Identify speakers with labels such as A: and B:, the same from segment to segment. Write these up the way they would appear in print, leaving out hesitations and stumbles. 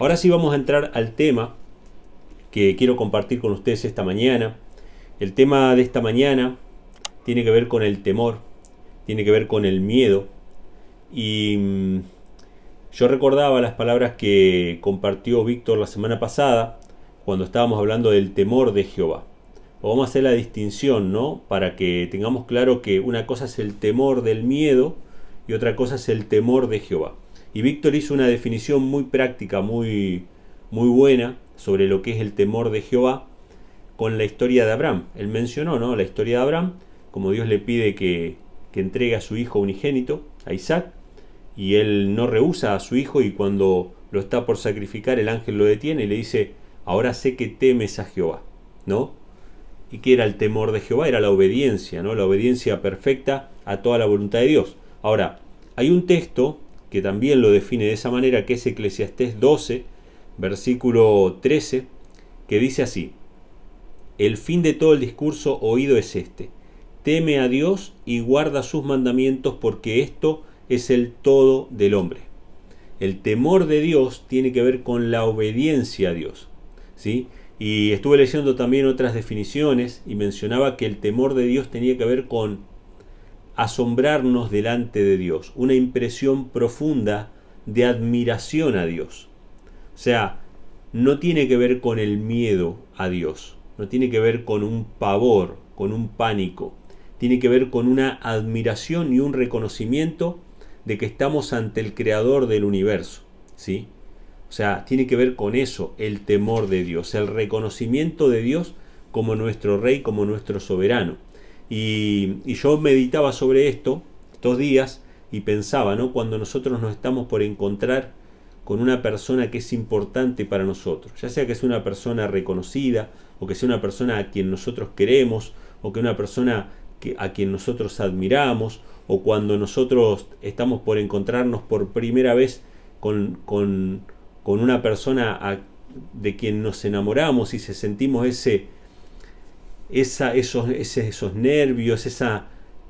A: Ahora sí vamos a entrar al tema que quiero compartir con ustedes esta mañana. El tema de esta mañana tiene que ver con el temor, tiene que ver con el miedo. Y yo recordaba las palabras que compartió Víctor la semana pasada cuando estábamos hablando del temor de Jehová. Vamos a hacer la distinción, ¿no? Para que tengamos claro que una cosa es el temor del miedo y otra cosa es el temor de Jehová. Y Víctor hizo una definición muy práctica, muy buena sobre lo que es el temor de Jehová con la historia de Abraham. Él mencionó, ¿no?, la historia de Abraham, como Dios le pide que entregue a su hijo unigénito, a Isaac, y él no rehúsa a su hijo, y cuando lo está por sacrificar el ángel lo detiene y le dice: ahora sé que temes a Jehová, ¿no? ¿Y qué era el temor de Jehová? Era la obediencia, ¿no? La obediencia perfecta a toda la voluntad de Dios. Ahora, hay un texto que también lo define de esa manera, que es Eclesiastés 12, versículo 13, que dice así: el fin de todo el discurso oído es este: teme a Dios y guarda sus mandamientos, porque esto es el todo del hombre. El temor de Dios tiene que ver con la obediencia a Dios, ¿sí? Y estuve leyendo también otras definiciones y mencionaba que el temor de Dios tenía que ver con asombrarnos delante de Dios, una impresión profunda de admiración a Dios. O sea, no tiene que ver con el miedo a Dios, no tiene que ver con un pavor, con un pánico, tiene que ver con una admiración y un reconocimiento de que estamos ante el creador del universo, ¿sí? O sea, tiene que ver con eso, el temor de Dios, el reconocimiento de Dios como nuestro rey, como nuestro soberano. Y yo meditaba sobre esto estos días y pensaba, ¿no?, cuando nosotros nos estamos por encontrar con una persona que es importante para nosotros, ya sea que sea una persona reconocida, o que sea una persona a quien nosotros queremos, o que una persona a quien nosotros admiramos, o cuando nosotros estamos por encontrarnos por primera vez con una persona de quien nos enamoramos y sentimos esos nervios,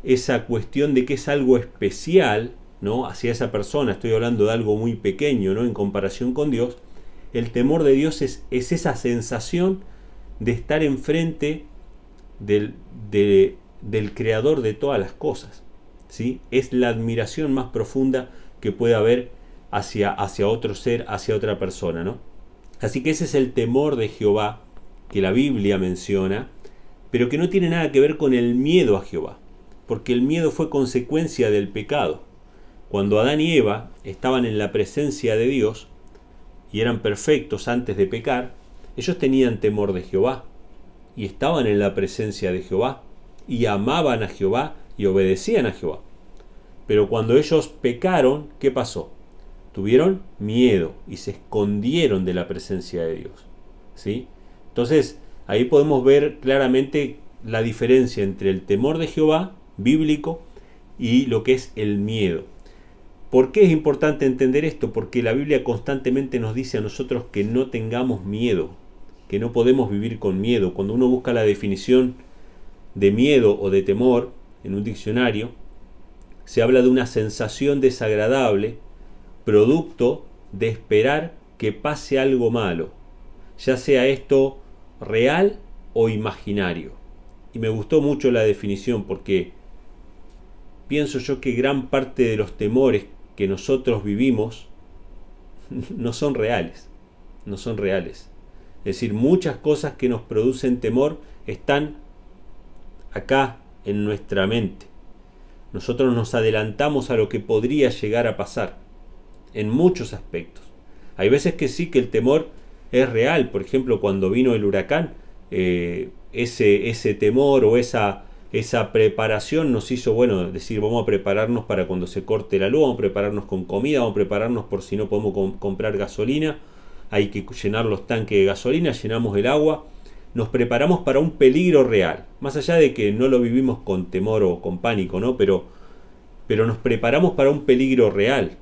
A: esa cuestión de que es algo especial, ¿no?, hacia esa persona. Estoy hablando de algo muy pequeño, ¿no?, en comparación con Dios. El temor de Dios es esa sensación de estar enfrente del creador de todas las cosas, ¿sí? Es la admiración más profunda que puede haber hacia otro ser, hacia otra persona, ¿no? Así que ese es el temor de Jehová que la Biblia menciona, pero que no tiene nada que ver con el miedo a Jehová, porque el miedo fue consecuencia del pecado. Cuando Adán y Eva estaban en la presencia de Dios y eran perfectos antes de pecar, ellos tenían temor de Jehová y estaban en la presencia de Jehová y amaban a Jehová y obedecían a Jehová. Pero cuando ellos pecaron, ¿qué pasó? Tuvieron miedo y se escondieron de la presencia de Dios, ¿sí? Entonces, ahí podemos ver claramente la diferencia entre el temor de Jehová bíblico y lo que es el miedo. ¿Por qué es importante entender esto? Porque la Biblia constantemente nos dice a nosotros que no tengamos miedo, que no podemos vivir con miedo. Cuando uno busca la definición de miedo o de temor en un diccionario, se habla de una sensación desagradable producto de esperar que pase algo malo, ya sea esto real o imaginario. Y me gustó mucho la definición, porque pienso yo que gran parte de los temores que nosotros vivimos no son reales, no son reales. Es decir, muchas cosas que nos producen temor están acá en nuestra mente. Nosotros nos adelantamos a lo que podría llegar a pasar en muchos aspectos. Hay veces que sí, que el temor es real. Por ejemplo, cuando vino el huracán, ese temor o esa preparación nos hizo, bueno, decir: vamos a prepararnos para cuando se corte la luz, vamos a prepararnos con comida, vamos a prepararnos por si no podemos comprar gasolina, hay que llenar los tanques de gasolina, llenamos el agua. Nos preparamos para un peligro real, más allá de que no lo vivimos con temor o con pánico, ¿no? Pero nos preparamos para un peligro real.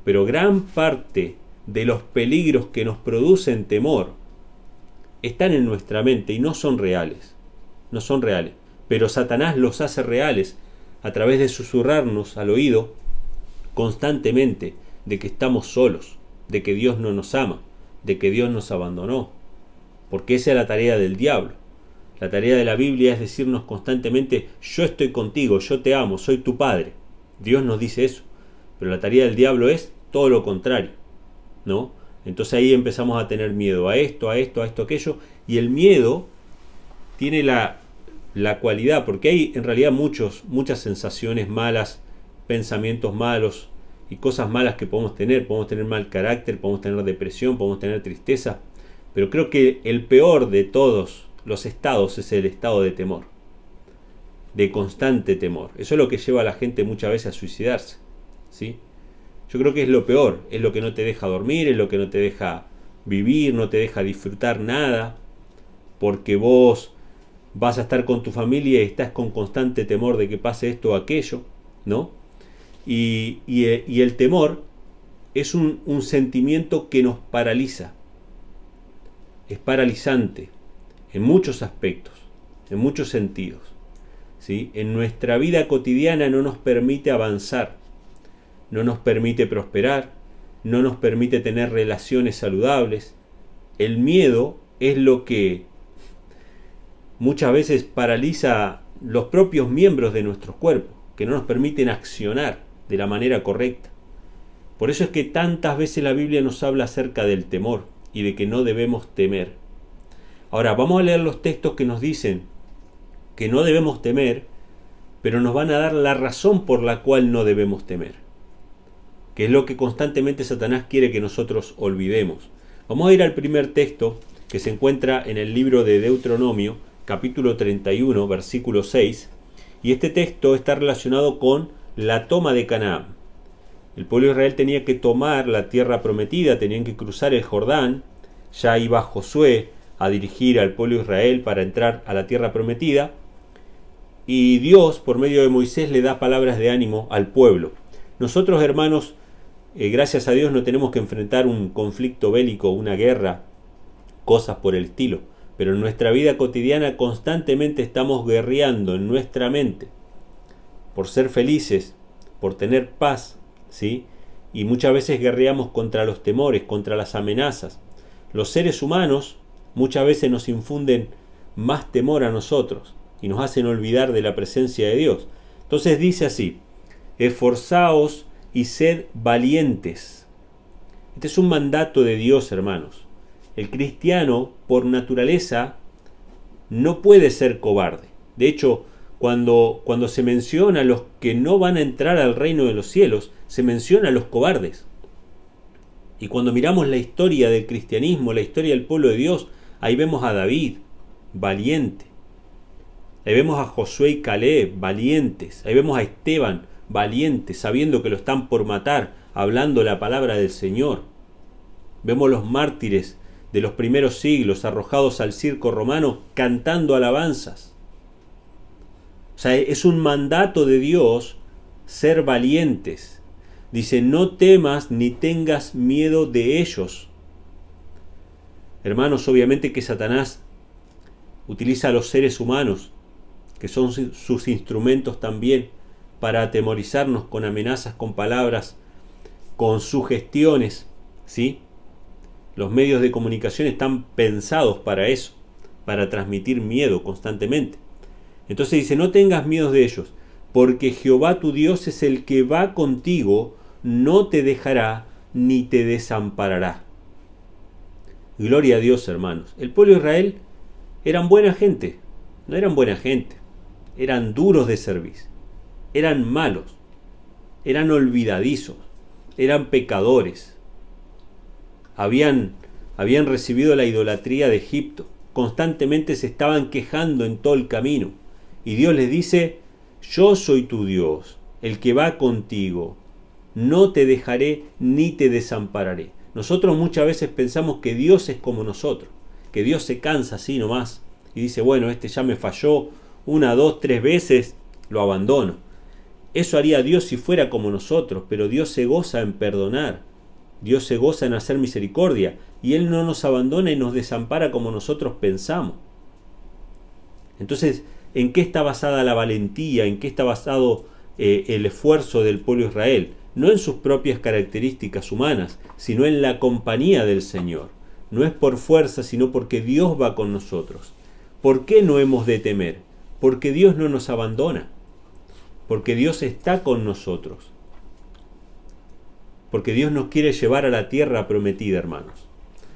A: Pero gran parte de los peligros que nos producen temor están en nuestra mente y no son reales. No son reales. Pero Satanás los hace reales a través de susurrarnos al oído constantemente de que estamos solos, de que Dios no nos ama, de que Dios nos abandonó, porque esa es la tarea del diablo. La tarea de la Biblia es decirnos constantemente: yo estoy contigo, yo te amo, soy tu padre. Dios nos dice eso, pero la tarea del diablo es todo lo contrario, ¿no? Entonces ahí empezamos a tener miedo a esto, aquello, y el miedo tiene la cualidad, porque hay en realidad muchas sensaciones malas, pensamientos malos y cosas malas que podemos tener mal carácter, podemos tener depresión, podemos tener tristeza, pero creo que el peor de todos los estados es el estado de temor, de constante temor. Eso es lo que lleva a la gente muchas veces a suicidarse, ¿sí? Yo creo que es lo peor, es lo que no te deja dormir, es lo que no te deja vivir, no te deja disfrutar nada, porque vos vas a estar con tu familia y estás con constante temor de que pase esto o aquello, ¿no? Y el temor es un sentimiento que nos paraliza, es paralizante en muchos aspectos, en muchos sentidos, ¿sí? En nuestra vida cotidiana no nos permite avanzar, no nos permite prosperar, no nos permite tener relaciones saludables. El miedo es lo que muchas veces paraliza los propios miembros de nuestro cuerpo, que no nos permiten accionar de la manera correcta. Por eso es que tantas veces la Biblia nos habla acerca del temor y de que no debemos temer. Ahora vamos a leer los textos que nos dicen que no debemos temer, pero nos van a dar la razón por la cual no debemos temer, que es lo que constantemente Satanás quiere que nosotros olvidemos. Vamos a ir al primer texto que se encuentra en el libro de Deuteronomio, capítulo 31, versículo 6, y este texto está relacionado con la toma de Canaán. El pueblo de Israel tenía que tomar la tierra prometida, tenían que cruzar el Jordán, ya iba Josué a dirigir al pueblo de Israel para entrar a la tierra prometida, y Dios, por medio de Moisés, le da palabras de ánimo al pueblo. Nosotros, hermanos, gracias a Dios no tenemos que enfrentar un conflicto bélico, una guerra, cosas por el estilo, pero en nuestra vida cotidiana constantemente estamos guerreando en nuestra mente por ser felices, por tener paz, ¿sí? Y muchas veces guerreamos contra los temores, contra las amenazas. Los seres humanos muchas veces nos infunden más temor a nosotros y nos hacen olvidar de la presencia de Dios. Entonces dice así: esforzaos y sed valientes. Este es un mandato de Dios, hermanos. El cristiano, por naturaleza, no puede ser cobarde. De hecho, cuando se menciona a los que no van a entrar al reino de los cielos, se menciona a los cobardes. Y cuando miramos la historia del cristianismo, la historia del pueblo de Dios, ahí vemos a David, valiente. Ahí vemos a Josué y Caleb, valientes. Ahí vemos a Esteban, valiente, sabiendo que lo están por matar, hablando la palabra del Señor. Vemos los mártires de los primeros siglos arrojados al circo romano cantando alabanzas. O sea, es un mandato de Dios ser valientes. Dice: no temas ni tengas miedo de ellos. Hermanos, obviamente que Satanás utiliza a los seres humanos, que son sus instrumentos también, para atemorizarnos con amenazas, con palabras, con sugestiones, ¿sí? Los medios de comunicación están pensados para eso, para transmitir miedo constantemente. Entonces dice: no tengas miedo de ellos, porque Jehová tu Dios es el que va contigo, no te dejará ni te desamparará. Gloria a Dios, hermanos. El pueblo de Israel eran buena gente, no eran buena gente, eran duros de servicio, eran malos, eran olvidadizos, eran pecadores. Habían recibido la idolatría de Egipto, constantemente se estaban quejando en todo el camino. Y Dios les dice: yo soy tu Dios, el que va contigo, no te dejaré ni te desampararé. Nosotros muchas veces pensamos que Dios es como nosotros, que Dios se cansa así nomás y dice: bueno, este ya me falló 1, 2, 3 veces, lo abandono. Eso haría Dios si fuera como nosotros, pero Dios se goza en perdonar, Dios se goza en hacer misericordia, y Él no nos abandona y nos desampara como nosotros pensamos. Entonces, ¿en qué está basada la valentía? ¿En qué está basado el esfuerzo del pueblo de Israel? No en sus propias características humanas, sino en la compañía del Señor. No es por fuerza, sino porque Dios va con nosotros. ¿Por qué no hemos de temer? Porque Dios no nos abandona. Porque Dios está con nosotros. Porque Dios nos quiere llevar a la tierra prometida, hermanos.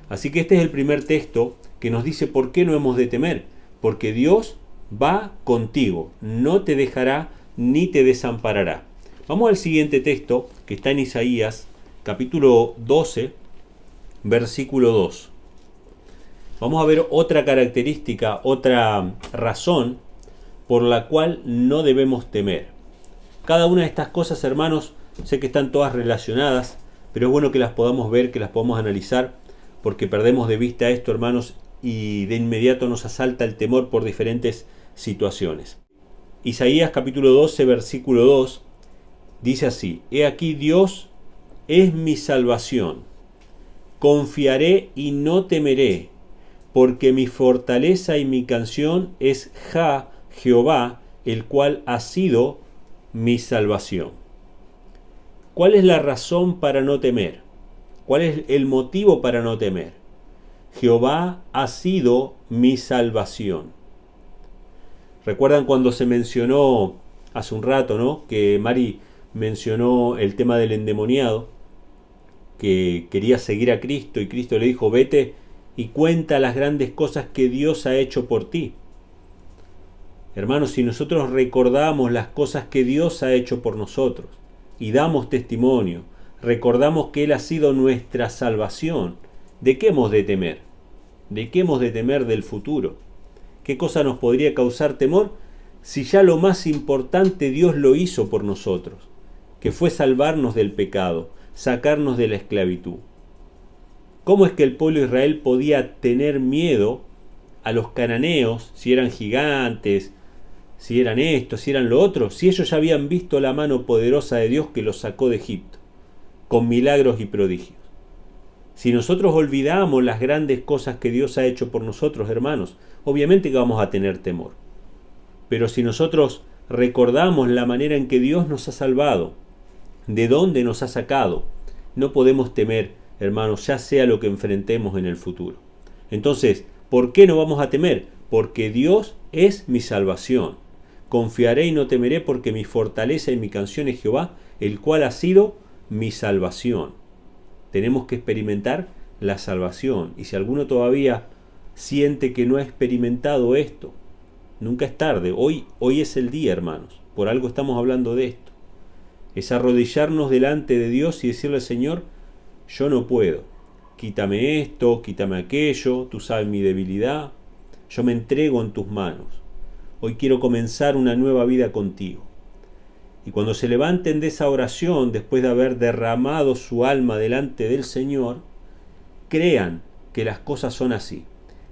A: Así que este es el primer texto que nos dice por qué no hemos de temer. Porque Dios va contigo, no te dejará ni te desamparará. Vamos al siguiente texto que está en Isaías, capítulo 12, versículo 2. Vamos a ver otra característica, otra razón por la cual no debemos temer. Cada una de estas cosas, hermanos, sé que están todas relacionadas, pero es bueno que las podamos ver, que las podamos analizar, porque perdemos de vista esto, hermanos, y de inmediato nos asalta el temor por diferentes situaciones. Isaías capítulo 12, versículo 2, dice así: He aquí Dios es mi salvación, confiaré y no temeré, porque mi fortaleza y mi canción es Jehová, el cual ha sido mi salvación. ¿Cuál es la razón para no temer? ¿Cuál es el motivo para no temer? Jehová ha sido mi salvación. ¿Recuerdan cuando se mencionó hace un rato, ¿no? Que Mari mencionó el tema del endemoniado, que quería seguir a Cristo y Cristo le dijo: vete y cuenta las grandes cosas que Dios ha hecho por ti. Hermanos, si nosotros recordamos las cosas que Dios ha hecho por nosotros y damos testimonio, recordamos que Él ha sido nuestra salvación, ¿de qué hemos de temer? ¿De qué hemos de temer del futuro? ¿Qué cosa nos podría causar temor si ya lo más importante Dios lo hizo por nosotros, que fue salvarnos del pecado, sacarnos de la esclavitud? ¿Cómo es que el pueblo de Israel podía tener miedo a los cananeos, si eran gigantes, si eran esto, si eran lo otro, si ellos ya habían visto la mano poderosa de Dios que los sacó de Egipto, con milagros y prodigios? Si nosotros olvidamos las grandes cosas que Dios ha hecho por nosotros, hermanos, obviamente que vamos a tener temor. Pero si nosotros recordamos la manera en que Dios nos ha salvado, de dónde nos ha sacado, no podemos temer, hermanos, ya sea lo que enfrentemos en el futuro. Entonces, ¿por qué no vamos a temer? Porque Dios es mi salvación. Confiaré y no temeré, porque mi fortaleza y mi canción es Jehová, el cual ha sido mi salvación. Tenemos que experimentar la salvación. Y si alguno todavía siente que no ha experimentado esto, nunca es tarde. Hoy es el día, hermanos. Por algo estamos hablando de esto. Es arrodillarnos delante de Dios y decirle: Señor, yo no puedo. Quítame esto, quítame aquello, tú sabes mi debilidad. Yo me entrego en tus manos. Hoy quiero comenzar una nueva vida contigo. Y cuando se levanten de esa oración, después de haber derramado su alma delante del Señor, crean que las cosas son así.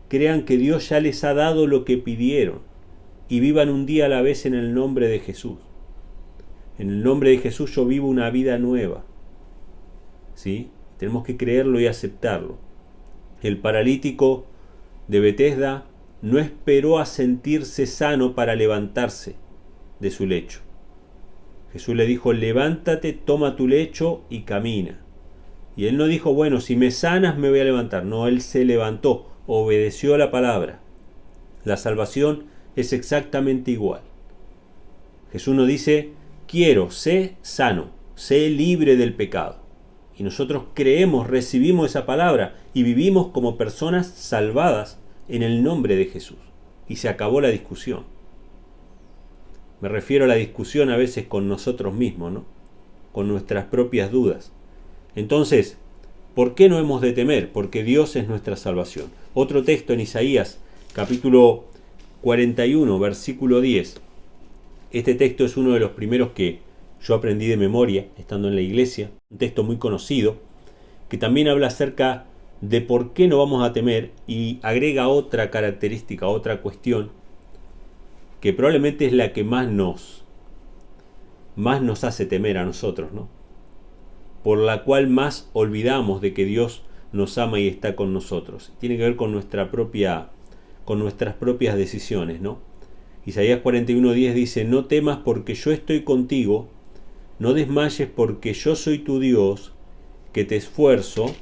A: Crean que Dios ya les ha dado lo que pidieron. Y vivan un día a la vez en el nombre de Jesús. En el nombre de Jesús yo vivo una vida nueva. ¿Sí? Tenemos que creerlo y aceptarlo. El paralítico de Betesda no esperó a sentirse sano para levantarse de su lecho. Jesús le dijo: levántate, toma tu lecho y camina. Y él no dijo: bueno, si me sanas me voy a levantar. No, él se levantó, obedeció a la palabra. La salvación es exactamente igual. Jesús nos dice: quiero, sé sano, sé libre del pecado. Y nosotros creemos, recibimos esa palabra y vivimos como personas salvadas en el nombre de Jesús. Y se acabó la discusión. Me refiero a la discusión a veces con nosotros mismos, ¿no? Con nuestras propias dudas. Entonces, ¿por qué no hemos de temer? Porque Dios es nuestra salvación. Otro texto en Isaías, capítulo 41, versículo 10. Este texto es uno de los primeros que yo aprendí de memoria, estando en la iglesia. Un texto muy conocido, que también habla acerca de por qué no vamos a temer y agrega otra característica, otra cuestión, que probablemente es la que más nos hace temer a nosotros, ¿no? Por la cual más olvidamos de que Dios nos ama y está con nosotros. Tiene que ver con nuestras propias decisiones, ¿no? Isaías 41:10 dice: no temas porque yo estoy contigo, no desmayes porque yo soy tu Dios, que te esfuerzo.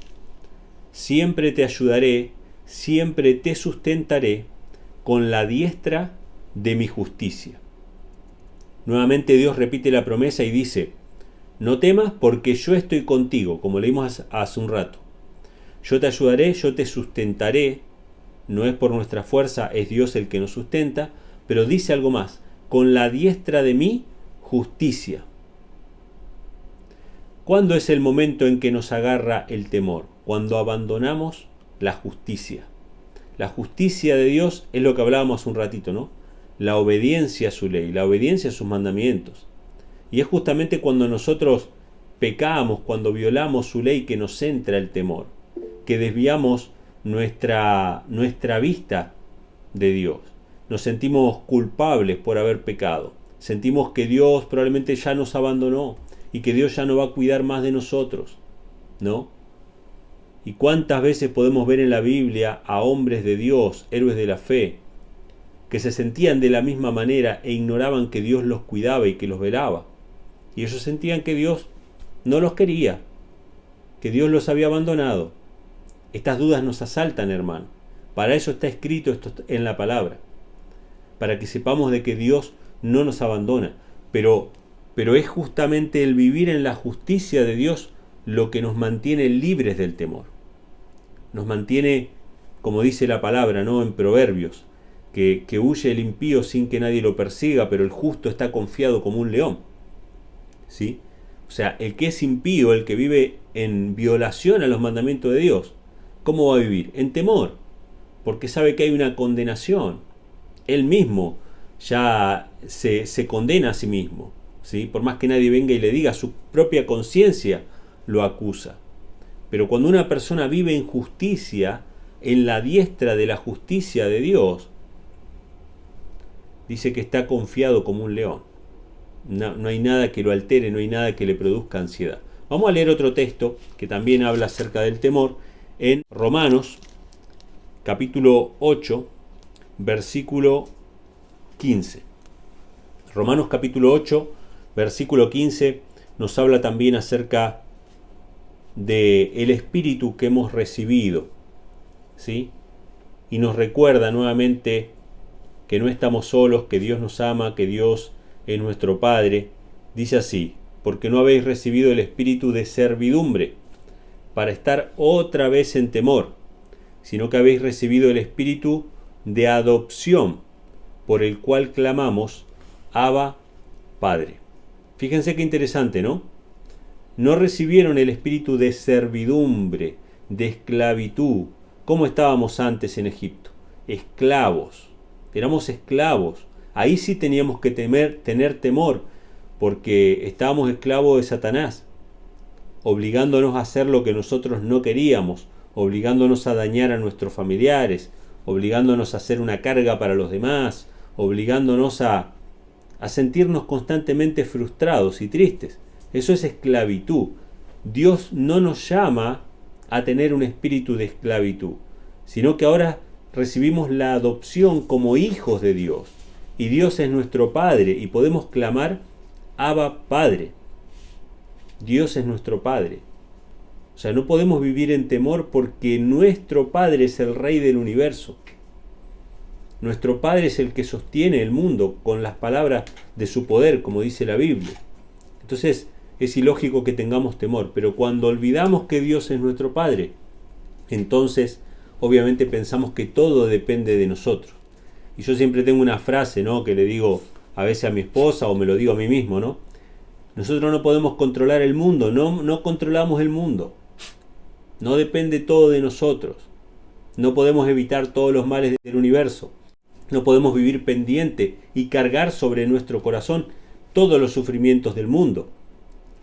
A: siempre te ayudaré, siempre te sustentaré con la diestra de mi justicia. Nuevamente Dios repite la promesa y dice, no temas porque yo estoy contigo, como leímos hace un rato. Yo te ayudaré, yo te sustentaré. No es por nuestra fuerza, es Dios el que nos sustenta, pero dice algo más, con la diestra de mi justicia. ¿Cuándo es el momento en que nos agarra el temor? Cuando abandonamos la justicia. La justicia de Dios es lo que hablábamos hace un ratito, ¿no? La obediencia a su ley, la obediencia a sus mandamientos. Y es justamente cuando nosotros pecamos, cuando violamos su ley, que nos entra el temor, que desviamos nuestra vista de Dios. Nos sentimos culpables por haber pecado. Sentimos que Dios probablemente ya nos abandonó y que Dios ya no va a cuidar más de nosotros, ¿no? ¿Y cuántas veces podemos ver en la Biblia a hombres de Dios, héroes de la fe, que se sentían de la misma manera e ignoraban que Dios los cuidaba y que los velaba? Y ellos sentían que Dios no los quería, que Dios los había abandonado. Estas dudas nos asaltan, hermano. Para eso está escrito esto en la palabra, para que sepamos de que Dios no nos abandona. Pero es justamente el vivir en la justicia de Dios lo que nos mantiene libres del temor. Nos mantiene, como dice la palabra, ¿no?, en Proverbios, que huye el impío sin que nadie lo persiga, pero el justo está confiado como un león. ¿Sí? O sea, el que es impío, el que vive en violación a los mandamientos de Dios, ¿cómo va a vivir? En temor, porque sabe que hay una condenación. Él mismo ya se condena a sí mismo, ¿sí? Por más que nadie venga y le diga, su propia conciencia lo acusa. Pero cuando una persona vive en justicia, en la diestra de la justicia de Dios, dice que está confiado como un león. No hay nada que lo altere, no hay nada que le produzca ansiedad. Vamos a leer otro texto que también habla acerca del temor en Romanos, capítulo 8, versículo 15. Romanos capítulo 8, versículo 15 nos habla también acerca del espíritu que hemos recibido, ¿sí? Y nos recuerda nuevamente que no estamos solos, que Dios nos ama, que Dios es nuestro Padre. Dice así, porque no habéis recibido el espíritu de servidumbre para estar otra vez en temor, sino que habéis recibido el espíritu de adopción, por el cual clamamos, Abba, Padre. Fíjense qué interesante, ¿no? No recibieron el espíritu de servidumbre, de esclavitud, como estábamos antes en Egipto, esclavos. Éramos esclavos. Ahí sí teníamos que tener temor, porque estábamos esclavos de Satanás, obligándonos a hacer lo que nosotros no queríamos, obligándonos a dañar a nuestros familiares, obligándonos a hacer una carga para los demás, obligándonos a sentirnos constantemente frustrados y tristes. Eso es esclavitud. Dios no nos llama a tener un espíritu de esclavitud, sino que ahora recibimos la adopción como hijos de Dios. Y Dios es nuestro Padre y podemos clamar, Abba, Padre. Dios es nuestro Padre. O sea, no podemos vivir en temor porque nuestro Padre es el Rey del universo. Nuestro Padre es el que sostiene el mundo con las palabras de su poder, como dice la Biblia. Entonces, es ilógico que tengamos temor, pero cuando olvidamos que Dios es nuestro Padre, entonces, obviamente pensamos que todo depende de nosotros. Y yo siempre tengo una frase, ¿no?, que le digo a veces a mi esposa o me lo digo a mí mismo, ¿no? Nosotros no podemos controlar el mundo, no controlamos el mundo. No depende todo de nosotros. No podemos evitar todos los males del universo. No podemos vivir pendiente y cargar sobre nuestro corazón todos los sufrimientos del mundo.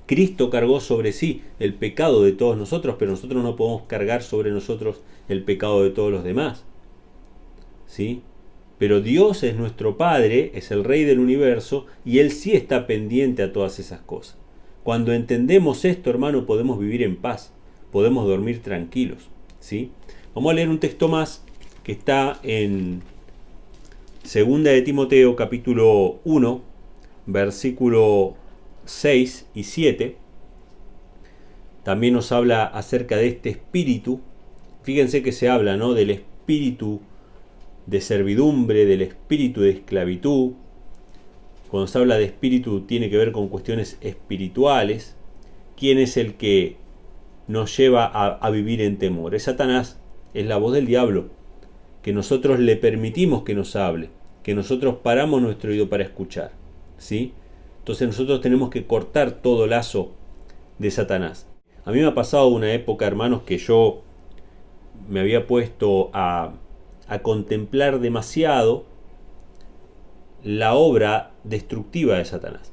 A: Cristo cargó sobre sí el pecado de todos nosotros, pero nosotros no podemos cargar sobre nosotros el pecado de todos los demás. ¿Sí? Pero Dios es nuestro Padre, es el Rey del universo, y Él sí está pendiente a todas esas cosas. Cuando entendemos esto, hermano, podemos vivir en paz, podemos dormir tranquilos, ¿sí? Vamos a leer un texto más que está en 2 de Timoteo, capítulo 1, versículo 6 y 7. También nos habla acerca de este espíritu fíjense que se habla, ¿no?, del espíritu de servidumbre, del espíritu de esclavitud. Cuando se habla de espíritu tiene que ver con cuestiones espirituales. ¿Quién es el que nos lleva a vivir en temor? Es Satanás, es la voz del diablo, que nosotros le permitimos que nos hable, que nosotros paramos nuestro oído para escuchar, ¿sí? Entonces nosotros tenemos que cortar todo lazo de Satanás. A mí me ha pasado una época, hermanos, que yo me había puesto a contemplar demasiado la obra destructiva de Satanás,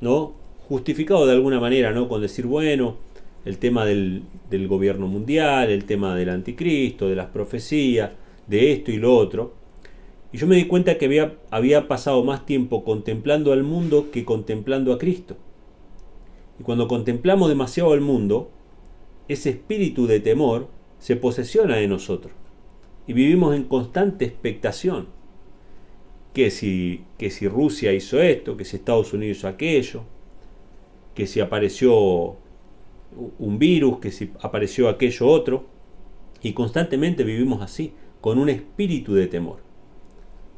A: ¿no? Justificado de alguna manera, ¿no?, con decir, bueno, el tema del gobierno mundial, el tema del anticristo, de las profecías, de esto y lo otro. Y yo me di cuenta que había pasado más tiempo contemplando al mundo que contemplando a Cristo. Y cuando contemplamos demasiado al mundo, ese espíritu de temor se posesiona de nosotros. Y vivimos en constante expectación. Que si Rusia hizo esto, que si Estados Unidos hizo aquello, que si apareció un virus, que si apareció aquello otro. Y constantemente vivimos así, con un espíritu de temor.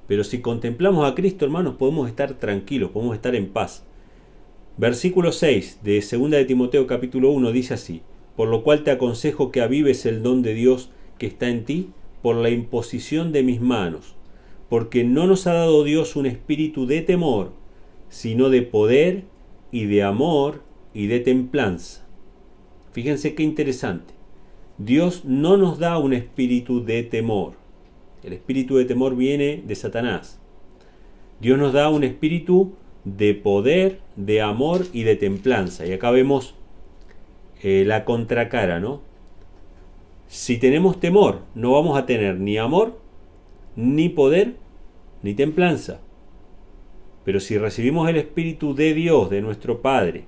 A: Pero si contemplamos a Cristo, hermanos, podemos estar tranquilos, podemos estar en paz. Versículo 6 de 2 de Timoteo capítulo 1 dice así: por lo cual te aconsejo que avives el don de Dios que está en ti por la imposición de mis manos, porque no nos ha dado Dios un espíritu de temor, sino de poder y de amor y de templanza. Fíjense qué interesante. Dios no nos da un espíritu de temor. El espíritu de temor viene de Satanás. Dios nos da un espíritu de poder, de amor y de templanza. Y acá vemos la contracara, ¿no? Si tenemos temor, no vamos a tener ni amor, ni poder, ni templanza. Pero si recibimos el Espíritu de Dios, de nuestro Padre,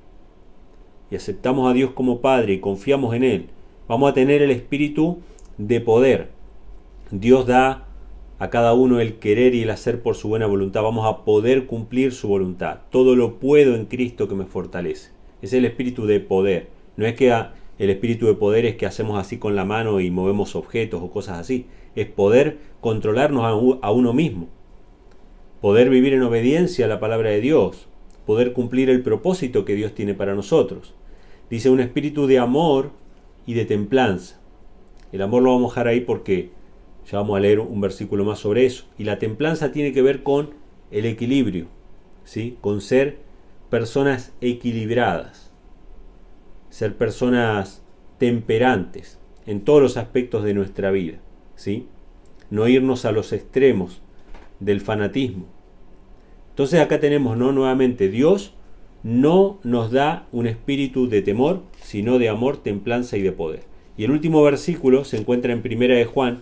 A: y aceptamos a Dios como Padre y confiamos en Él, vamos a tener el espíritu de poder. Dios da a cada uno el querer y el hacer por su buena voluntad. Vamos a poder cumplir su voluntad. Todo lo puedo en Cristo que me fortalece. Ese es el espíritu de poder. No es que el espíritu de poder es que hacemos así con la mano y movemos objetos o cosas así. Es poder controlarnos a uno mismo. Poder vivir en obediencia a la palabra de Dios. Poder cumplir el propósito que Dios tiene para nosotros. Dice un espíritu de amor y de templanza. El amor lo vamos a dejar ahí porque ya vamos a leer un versículo más sobre eso. Y la templanza tiene que ver con el equilibrio, ¿sí? Con ser personas equilibradas, ser personas temperantes en todos los aspectos de nuestra vida, ¿sí? No irnos a los extremos del fanatismo. Entonces acá tenemos, ¿no?, nuevamente, Dios no nos da un espíritu de temor, sino de amor, templanza y de poder. Y el último versículo se encuentra en 1 de Juan,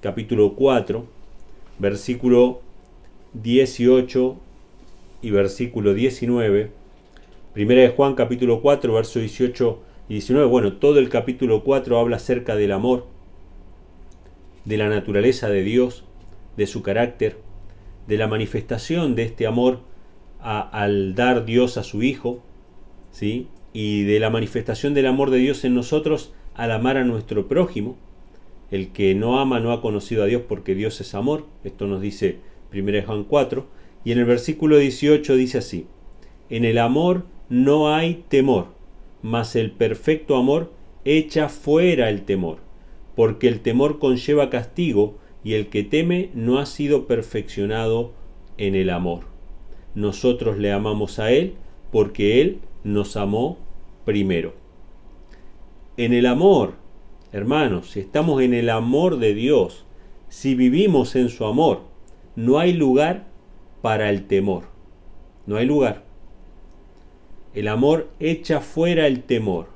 A: capítulo 4, versículo 18 y versículo 19. 1 de Juan, capítulo 4, versos 18 y 19. Bueno, todo el capítulo 4 habla acerca del amor, de la naturaleza de Dios, de su carácter, de la manifestación de este amor al dar Dios a su Hijo, ¿sí? Y de la manifestación del amor de Dios en nosotros al amar a nuestro prójimo. El que no ama no ha conocido a Dios, porque Dios es amor. Esto nos dice 1 Juan 4. Y en el versículo 18 dice así: en el amor no hay temor, mas el perfecto amor echa fuera el temor, porque el temor conlleva castigo, y el que teme no ha sido perfeccionado en el amor. Nosotros le amamos a Él porque Él nos amó primero. En el amor, hermanos, si estamos en el amor de Dios, si vivimos en su amor, no hay lugar para el temor. No hay lugar. El amor echa fuera el temor.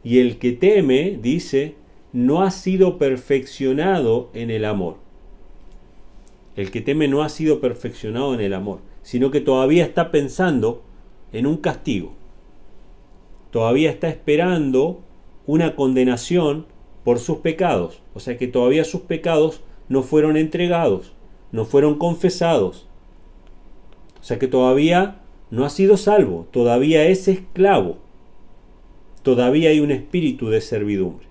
A: Y el que teme, dice, no ha sido perfeccionado en el amor. El que teme no ha sido perfeccionado en el amor, sino que todavía está pensando en un castigo. Todavía está esperando una condenación por sus pecados. O sea que todavía sus pecados no fueron entregados, no fueron confesados. O sea que todavía no ha sido salvo, todavía es esclavo. Todavía hay un espíritu de servidumbre.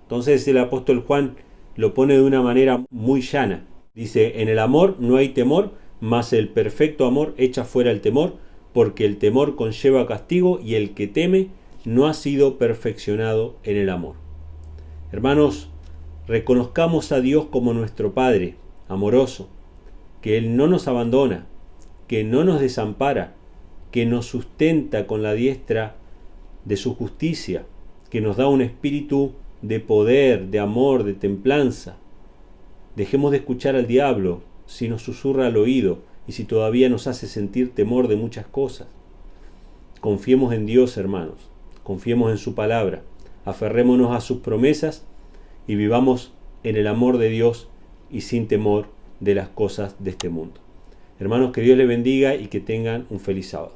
A: Entonces el apóstol Juan lo pone de una manera muy llana. Dice, en el amor no hay temor, mas el perfecto amor echa fuera el temor, porque el temor conlleva castigo y el que teme no ha sido perfeccionado en el amor. Hermanos, reconozcamos a Dios como nuestro Padre amoroso, que Él no nos abandona, que no nos desampara, que nos sustenta con la diestra de su justicia, que nos da un espíritu de poder, de amor, de templanza. Dejemos de escuchar al diablo si nos susurra al oído y si todavía nos hace sentir temor de muchas cosas. Confiemos en Dios, hermanos, confiemos en su palabra, aferrémonos a sus promesas y vivamos en el amor de Dios y sin temor de las cosas de este mundo. Hermanos, que Dios les bendiga y que tengan un feliz sábado.